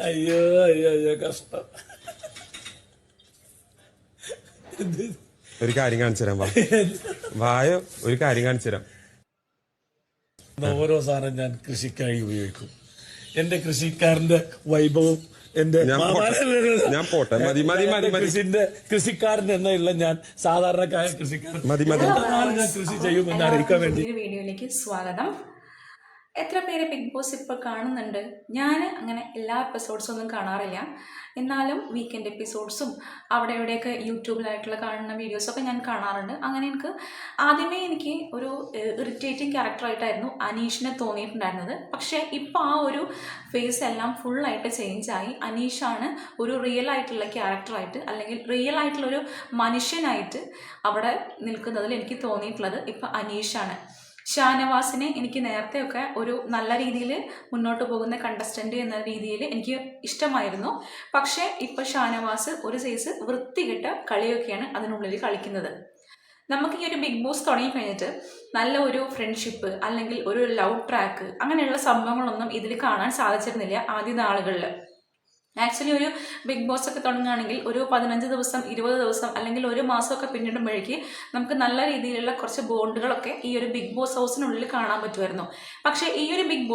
അയ്യോ അയ്യോ അയ്യോ കഷ്ടം. ഒരു കാര്യം കാണിച്ചു തരാം. വായോ, ഒരു കാര്യം കാണിച്ചു തരാം. ഓരോ സാധനം ഞാൻ കൃഷിക്കായി ഉപയോഗിക്കും. എന്റെ കൃഷിക്കാരന്റെ വൈഭവം എന്റെ ഞാൻ പോട്ടെ. മതി മതി മതി മതി. കൃഷിക്കാരൻ എന്നുള്ള ഞാൻ സാധാരണക്കായ കൃഷിക്കാരൻ മതി മതി. ഞാൻ കൃഷി ചെയ്യുമെന്ന് അറിയിക്കാൻ വേണ്ടി. വീഡിയോയിലേക്ക് സ്വാഗതം. എത്ര പേര് ബിഗ് ബോസ് ഇപ്പോൾ കാണുന്നുണ്ട്? ഞാൻ അങ്ങനെ എല്ലാ എപ്പിസോഡ്സും ഒന്നും കാണാറില്ല. എന്നാലും വീക്കെൻഡ് എപ്പിസോഡ്സും അവിടെ ഇവിടെയൊക്കെ യൂട്യൂബിലായിട്ടുള്ള കാണുന്ന വീഡിയോസൊക്കെ ഞാൻ കാണാറുണ്ട്. അങ്ങനെ ആദ്യമേ എനിക്ക് ഒരു ഇറിറ്റേറ്റിംഗ് ക്യാരക്ടറായിട്ടായിരുന്നു അനീഷിനെ തോന്നിയിട്ടുണ്ടായിരുന്നത്. പക്ഷേ ഇപ്പോൾ ആ ഒരു ഫേസ് എല്ലാം ഫുള്ളായിട്ട് ചേഞ്ചായി. അനീഷാണ് ഒരു റിയൽ ആയിട്ടുള്ള ക്യാരക്ടറായിട്ട്, അല്ലെങ്കിൽ റിയൽ ആയിട്ടുള്ളൊരു മനുഷ്യനായിട്ട് അവിടെ നിൽക്കുന്നതിൽ എനിക്ക് തോന്നിയിട്ടുള്ളത് ഇപ്പോൾ അനീഷാണ്. ഷാനവാസിനെ എനിക്ക് നേരത്തെയൊക്കെ ഒരു നല്ല രീതിയിൽ മുന്നോട്ട് പോകുന്ന കണ്ടസ്റ്റൻ്റ് എന്ന രീതിയിൽ എനിക്ക് ഇഷ്ടമായിരുന്നു. പക്ഷേ ഇപ്പോൾ ഷാനവാസ് ഒരു സൈസ് വൃത്തികെട്ട കളിയൊക്കെയാണ് അതിനുള്ളിൽ കളിക്കുന്നത്. നമുക്ക് ഈ ഒരു ബിഗ് ബോസ് തുടങ്ങിക്കഴിഞ്ഞിട്ട് നല്ല ഒരു ഫ്രണ്ട്ഷിപ്പ് അല്ലെങ്കിൽ ഒരു ലവ് ട്രാക്ക് അങ്ങനെയുള്ള സംഭവങ്ങളൊന്നും ഇതിൽ കാണാൻ സാധിച്ചിരുന്നില്ല ആദ്യ നാളുകളിൽ. ആക്ച്വലി ഒരു ബിഗ് ബോസ് ഒക്കെ തുടങ്ങുകയാണെങ്കിൽ ഒരു 15 ദിവസം 20 ദിവസം അല്ലെങ്കിൽ ഒരു മാസമൊക്കെ പിന്നിടുമ്പോഴേക്ക് നമുക്ക് നല്ല രീതിയിലുള്ള കുറച്ച് ബോണ്ടുകളൊക്കെ ഈ ഒരു ബിഗ് ബോസ് ഹൗസിനുള്ളിൽ കാണാൻ പറ്റുമായിരുന്നു. പക്ഷേ ഈ ഒരു ബിഗ്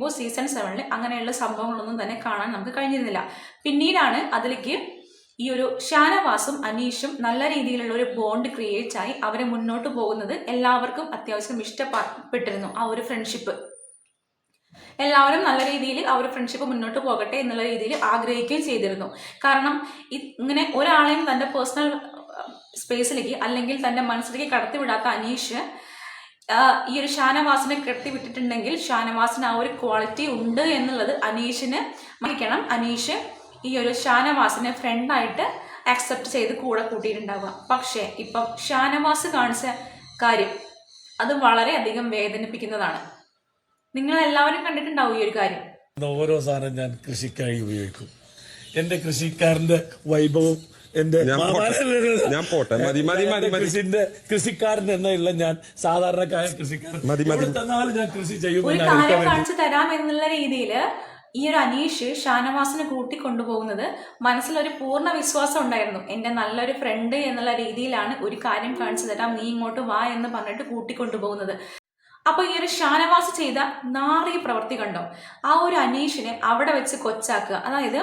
ബോസ് സീസൺ 7 അങ്ങനെയുള്ള സംഭവങ്ങളൊന്നും തന്നെ കാണാൻ നമുക്ക് കഴിഞ്ഞിരുന്നില്ല. പിന്നീടാണ് അതിലേക്ക് ഈ ഒരു ഷാനവാസും അനീഷും നല്ല രീതിയിലുള്ള ഒരു ബോണ്ട് ക്രിയേറ്റ് ആയി അവരെ മുന്നോട്ട് പോകുന്നത് എല്ലാവർക്കും അത്യാവശ്യം ഇഷ്ടപ്പെട്ടിരുന്നു. ആ ഒരു ഫ്രണ്ട്ഷിപ്പ് എല്ലാവരും നല്ല രീതിയിൽ ആ ഒരു ഫ്രണ്ട്ഷിപ്പ് മുന്നോട്ട് പോകട്ടെ എന്നുള്ള രീതിയിൽ ആഗ്രഹിക്കുകയും ചെയ്തിരുന്നു. കാരണം ഇങ്ങനെ ഒരാളെയും തൻ്റെ പേഴ്സണൽ സ്പേസിലേക്ക് അല്ലെങ്കിൽ തൻ്റെ മനസ്സിലേക്ക് കടത്തിവിടാത്ത അനീഷ് ഈ ഒരു ഷാനവാസിനെ കടത്തിവിട്ടിട്ടുണ്ടെങ്കിൽ ഷാനവാസിന് ആ ഒരു ക്വാളിറ്റി ഉണ്ട് എന്നുള്ളത് അനീഷിന് മറിക്കണം. അനീഷ് ഈ ഒരു ഷാനവാസിനെ ഫ്രണ്ടായിട്ട് അക്സെപ്റ്റ് ചെയ്ത് കൂടെ കൂട്ടിയിട്ടുണ്ടാവുക. പക്ഷേ ഇപ്പം ഷാനവാസ് കാണിച്ച കാര്യം അത് വളരെയധികം വേദനിപ്പിക്കുന്നതാണ്. നിങ്ങൾ എല്ലാവരും കണ്ടിട്ടുണ്ടാവും ഈ ഒരു കാര്യം. ഓരോ സാധനം ഞാൻ കൃഷിക്കായി ഉപയോഗിക്കും. എന്റെ കൃഷിക്കാരന്റെ വൈഭവം എന്റെ ഞാൻ പോട്ടെ. മതി മതി മതി മതി. കൃഷിക്കാരൻ എന്നുള്ള ഞാൻ സാധാരണക്കായ കൃഷിക്കാരൻ ഞാൻ കൃഷി ഒരു ചെയ്യുമെന്ന് കാര്യം കാണിച്ചു തരാം എന്നുള്ള രീതിയിൽ ഈ ഒരു അനീഷ് ഷാനവാസിനെ കൂട്ടിക്കൊണ്ടുപോകുന്നത് മനസ്സിലൊരു പൂർണ്ണ വിശ്വാസം ഉണ്ടായിരുന്നു. എൻ്റെ നല്ലൊരു ഫ്രണ്ട് എന്നുള്ള രീതിയിലാണ് ഒരു കാര്യം കാണിച്ചു തരാം, നീ ഇങ്ങോട്ട് വാ എന്ന് പറഞ്ഞിട്ട് കൂട്ടിക്കൊണ്ടുപോകുന്നത്. അപ്പോൾ ഈ ഒരു ഷാനവാസ് ചെയ്ത നാറിയ പ്രവൃത്തി കണ്ടോ? ആ ഒരു അനീഷിനെ അവിടെ വെച്ച് കൊച്ചാക്കുക. അതായത്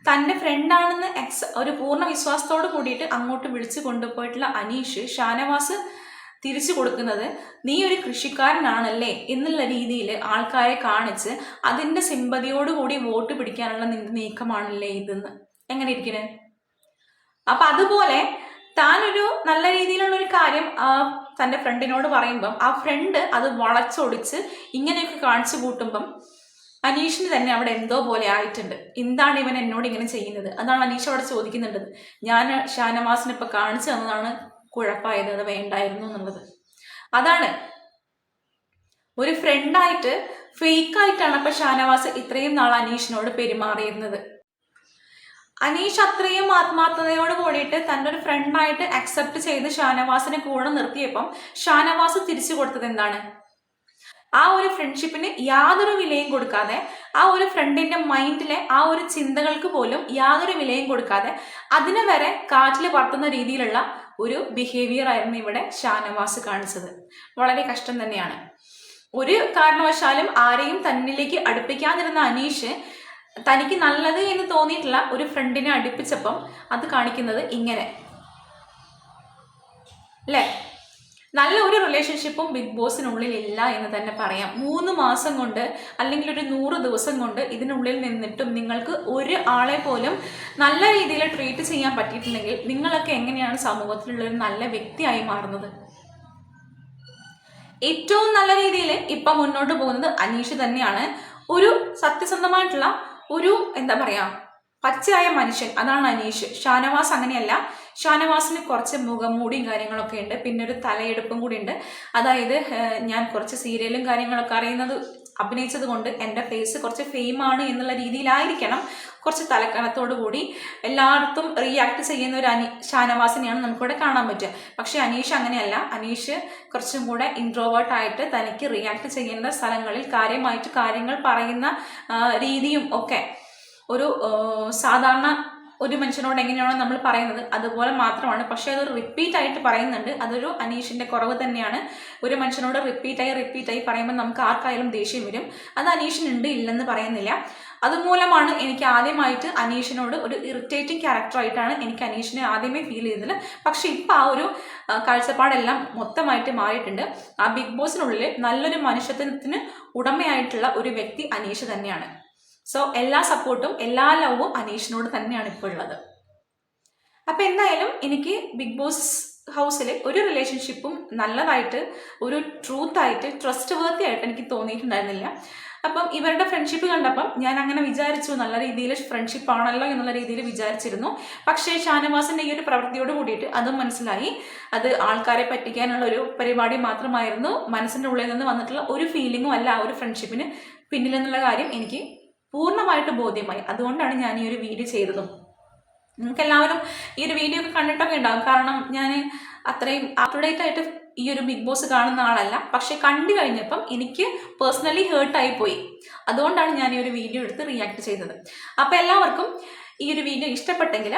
തൻ്റെ ഫ്രണ്ടാണെന്ന് ഒരു പൂർണ്ണ വിശ്വാസത്തോട് കൂടിയിട്ട് അങ്ങോട്ട് വിളിച്ചു കൊണ്ടുപോയിട്ടുള്ള അനീഷ് ഷാനവാസ് തിരിച്ചു കൊടുക്കുന്നത് നീ ഒരു കൃഷിക്കാരനാണല്ലേ എന്നുള്ള രീതിയിൽ ആൾക്കാരെ കാണിച്ച് അതിൻ്റെ സിമ്പതിയോടുകൂടി വോട്ട് പിടിക്കാനുള്ള നിന്റെ നീക്കമാണല്ലേ ഇതെന്ന് എങ്ങനെ ഇരിക്കണേ? അപ്പം അതുപോലെ താനൊരു നല്ല രീതിയിലുള്ള ഒരു കാര്യം തൻ്റെ ഫ്രണ്ടിനോട് പറയുമ്പം ആ ഫ്രണ്ട് അത് വളച്ചൊടിച്ച് ഇങ്ങനെയൊക്കെ കാണിച്ചു കൂട്ടുമ്പം അനീഷിന് തന്നെ അവിടെ എന്തോ പോലെ ആയിട്ടുണ്ട്. എന്താണ് ഇവൻ എന്നോട് ഇങ്ങനെ ചെയ്യുന്നത്? അതാണ് അനീഷ് അവിടെ ചോദിക്കുന്നുണ്ട്. ഞാൻ ഷാനവാസിനെ ഇപ്പം കാണിച്ചു തന്നതാണ് കുഴപ്പമായത്, അത് വേണ്ടായിരുന്നു എന്നുള്ളത്. അതാണ് ഒരു ഫ്രണ്ടായിട്ട് ഫേക്കായിട്ടാണ് അപ്പം ഷാനവാസ് ഇത്രയും നാൾ അനീഷിനോട് പെരുമാറിയിരുന്നത്. അനീഷ് അത്രയും ആത്മാർത്ഥതയോട് കൂടിയിട്ട് തൻ്റെ ഒരു ഫ്രണ്ടായിട്ട് അക്സെപ്റ്റ് ചെയ്ത് ഷാനവാസിനെ കൂടെ നിർത്തിയപ്പം ഷാനവാസ് തിരിച്ചു കൊടുത്തത് എന്താണ്? ആ ഒരു ഫ്രണ്ട്ഷിപ്പിന് യാതൊരു വിലയും കൊടുക്കാതെ, ആ ഒരു ഫ്രണ്ടിന്റെ മൈൻഡിലെ ആ ഒരു ചിന്തകൾക്ക് പോലും യാതൊരു വിലയും കൊടുക്കാതെ അതിനെ വരെ കാറ്റിൽ പറത്തുന്ന രീതിയിലുള്ള ഒരു ബിഹേവിയർ ആയിരുന്നു ഇവിടെ ഷാനവാസ് കാണിച്ചത്. വളരെ കഷ്ടം തന്നെയാണ്. ഒരു കാരണവശാലും ആരെയും തന്നിലേക്ക് അടുപ്പിക്കാതിരുന്ന അനീഷ് തനിക്ക് നല്ലത് എന്ന് തോന്നിയിട്ടുള്ള ഒരു ഫ്രണ്ടിനെ അടുപ്പിച്ചപ്പം അത് കാണിക്കുന്നത് ഇങ്ങനെ അല്ലേ? നല്ല ഒരു റിലേഷൻഷിപ്പും ബിഗ് ബോസിനുള്ളിൽ ഇല്ല എന്ന് തന്നെ പറയാം. 3 മാസം കൊണ്ട് അല്ലെങ്കിൽ ഒരു 100 ദിവസം കൊണ്ട് ഇതിനുള്ളിൽ നിന്നിട്ടും നിങ്ങൾക്ക് ഒരു ആളെ പോലും നല്ല രീതിയിൽ ട്രീറ്റ് ചെയ്യാൻ പറ്റിയിട്ടുണ്ടെങ്കിൽ നിങ്ങളൊക്കെ എങ്ങനെയാണ് സമൂഹത്തിലുള്ള ഒരു നല്ല വ്യക്തിയായി മാറുന്നത്? ഏറ്റവും നല്ല രീതിയിൽ ഇപ്പം മുന്നോട്ട് പോകുന്നത് അനീഷ് തന്നെയാണ്. ഒരു സത്യസന്ധമായിട്ടുള്ള ഒരു എന്താ പറയാ പച്ചയായ മനുഷ്യൻ, അതാണ് അനീഷ്. ഷാനവാസ് അങ്ങനെയല്ല. ഷാനവാസിന് കുറച്ച് മുഖംമൂടിയും കാര്യങ്ങളൊക്കെ ഉണ്ട്, പിന്നെ ഒരു തലയെടുപ്പും കൂടി ഉണ്ട്. അതായത് ഞാൻ കുറച്ച് സീരിയലും കാര്യങ്ങളൊക്കെ അഭിനയിച്ചത് കൊണ്ട് എൻ്റെ ഫേസ് കുറച്ച് ഫെയിമാണ് എന്നുള്ള രീതിയിലായിരിക്കണം കുറച്ച് തലക്കനത്തോടു കൂടി എല്ലായിടത്തും റിയാക്ട് ചെയ്യുന്ന ഒരു ഷാനവാസിനെയാണ് നമുക്കിവിടെ കാണാൻ പറ്റുക. പക്ഷെ അനീഷ് അങ്ങനെയല്ല. അനീഷ് കുറച്ചും കൂടെ ഇൻട്രോവേർട്ടായിട്ട് തനിക്ക് റിയാക്ട് ചെയ്യേണ്ട സ്ഥലങ്ങളിൽ കാര്യമായിട്ട് കാര്യങ്ങൾ പറയുന്ന രീതിയും ഒക്കെ ഒരു സാധാരണ ഒരു മനുഷ്യനോട് എങ്ങനെയാണോ നമ്മൾ പറയുന്നത് അതുപോലെ മാത്രമാണ്. പക്ഷെ അതൊരു റിപ്പീറ്റായിട്ട് പറയുന്നുണ്ട്. അതൊരു അനീഷിന്റെ കുറവ് തന്നെയാണ്. ഒരു മനുഷ്യനോട് റിപ്പീറ്റായി പറയുമ്പോൾ നമുക്ക് ആർക്കായാലും ദേഷ്യം വരും. അത് അനീഷിനുണ്ട്, ഇല്ലെന്ന് പറയുന്നില്ല. അതുമൂലമാണ് എനിക്ക് ആദ്യമായിട്ട് അനീഷിനോട് ഒരു ഇറിറ്റേറ്റിംഗ് ക്യാരക്ടറായിട്ടാണ് എനിക്ക് അനീഷിനെ ആദ്യമേ ഫീൽ ചെയ്തത്. പക്ഷെ ഇപ്പം ആ ഒരു കാഴ്ചപ്പാടെല്ലാം മൊത്തമായിട്ട് മാറിയിട്ടുണ്ട്. ആ ബിഗ് ബോസിനുള്ളിൽ നല്ലൊരു മനുഷ്യത്വത്തിന് ഉടമയായിട്ടുള്ള ഒരു വ്യക്തി അനീഷ് തന്നെയാണ്. സോ എല്ലാ സപ്പോർട്ടും എല്ലാ ലവും അനീഷിനോട് തന്നെയാണ് ഇപ്പോൾ ഉള്ളത്. അപ്പം എന്തായാലും എനിക്ക് ബിഗ് ബോസ് ഹൗസിൽ ഒരു റിലേഷൻഷിപ്പും നല്ലതായിട്ട് ഒരു ട്രൂത്തായിട്ട് ട്രസ്റ്റ് വർത്തി ആയിട്ട് എനിക്ക് തോന്നിയിട്ടുണ്ടായിരുന്നില്ല. അപ്പം ഇവരുടെ ഫ്രണ്ട്ഷിപ്പ് കണ്ടപ്പം ഞാൻ അങ്ങനെ വിചാരിച്ചു, നല്ല രീതിയിൽ ഫ്രണ്ട്ഷിപ്പ് ആണല്ലോ എന്നുള്ള രീതിയിൽ വിചാരിച്ചിരുന്നു. പക്ഷേ ഷാനവാസിന്റെ ഈ ഒരു പ്രവൃത്തിയോട് കൂടിയിട്ട് അതും മനസ്സിലായി അത് ആൾക്കാരെ പറ്റിക്കാനുള്ള ഒരു പരിപാടി മാത്രമായിരുന്നു. മനസ്സിൻ്റെ ഉള്ളിൽ നിന്ന് വന്നിട്ടുള്ള ഒരു ഫീലിങ്ങും അല്ല ആ ഒരു ഫ്രണ്ട്ഷിപ്പിന് പിന്നിലെന്നുള്ള കാര്യം എനിക്ക് പൂർണ്ണമായിട്ട് ബോധ്യമായി. അതുകൊണ്ടാണ് ഞാൻ ഈ ഒരു വീഡിയോ ചെയ്തതും. നിങ്ങൾക്ക് എല്ലാവരും ഈ ഒരു വീഡിയോ ഒക്കെ കണ്ടിട്ടൊക്കെ ഉണ്ടാകും. കാരണം ഞാൻ അത്രയും അപ് ടു ഡേറ്റ് ആയിട്ട് ഈ ഒരു ബിഗ് ബോസ് കാണുന്ന ആളല്ല. പക്ഷെ കണ്ടു കഴിഞ്ഞപ്പം എനിക്ക് പേഴ്സണലി ഹേർട്ടായി പോയി. അതുകൊണ്ടാണ് ഞാൻ ഈ ഒരു വീഡിയോ എടുത്ത് റിയാക്ട് ചെയ്തത്. അപ്പം എല്ലാവർക്കും ഈ ഒരു വീഡിയോ ഇഷ്ടപ്പെട്ടെങ്കിൽ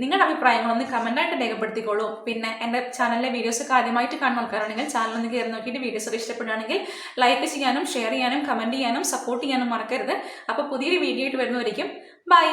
നിങ്ങളുടെ അഭിപ്രായങ്ങളൊന്ന് കമൻ്റായിട്ട് രേഖപ്പെടുത്തിക്കോളൂ. പിന്നെ എൻ്റെ ചാനലിലെ വീഡിയോസൊക്കെ ആദ്യമായിട്ട് കാണുന്ന ആൾക്കാരാണെങ്കിൽ ചാനലൊന്ന് കയറി നോക്കിയിട്ട് വീഡിയോസൊക്കെ ഇഷ്ടപ്പെടുകയാണെങ്കിൽ ലൈക്ക് ചെയ്യാനും ഷെയർ ചെയ്യാനും കമൻറ്റ് ചെയ്യാനും സപ്പോർട്ട് ചെയ്യാനും മറക്കരുത്. അപ്പോൾ പുതിയൊരു വീഡിയോ ആയിട്ട് വരുന്നവരേക്കും ബൈ.